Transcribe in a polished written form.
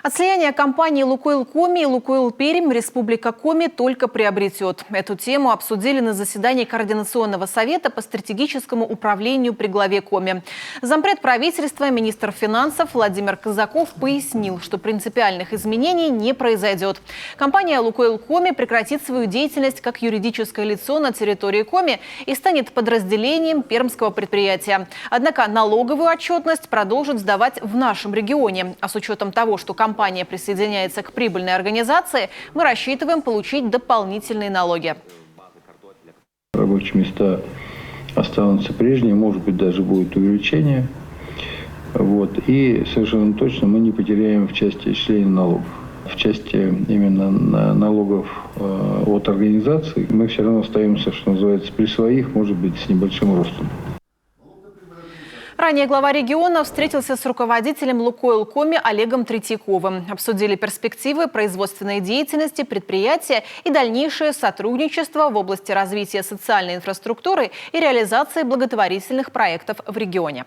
От слияния компаний «Лукойл Коми» и «Лукойл Пермь» Республика Коми только приобретет. Эту тему обсудили на заседании Координационного совета по стратегическому управлению при главе Коми. Зампред правительства, министр финансов Владимир Казаков пояснил, что принципиальных изменений не произойдет. Компания «Лукойл Коми» прекратит свою деятельность как юридическое лицо на территории Коми и станет подразделением пермского предприятия. Однако налоговую отчетность продолжит сдавать в нашем регионе. А с учетом того, что компания присоединяется к прибыльной организации, мы рассчитываем получить дополнительные налоги. Рабочие места останутся прежние, может быть, даже будет увеличение. И совершенно точно мы не потеряем в части исчисления налогов. В части именно налогов от организаций мы все равно остаемся, что называется, при своих, может быть, с небольшим ростом. Ранее глава региона встретился с руководителем «Лукойл Коми» Олегом Третьяковым. Обсудили перспективы производственной деятельности предприятия и дальнейшее сотрудничество в области развития социальной инфраструктуры и реализации благотворительных проектов в регионе.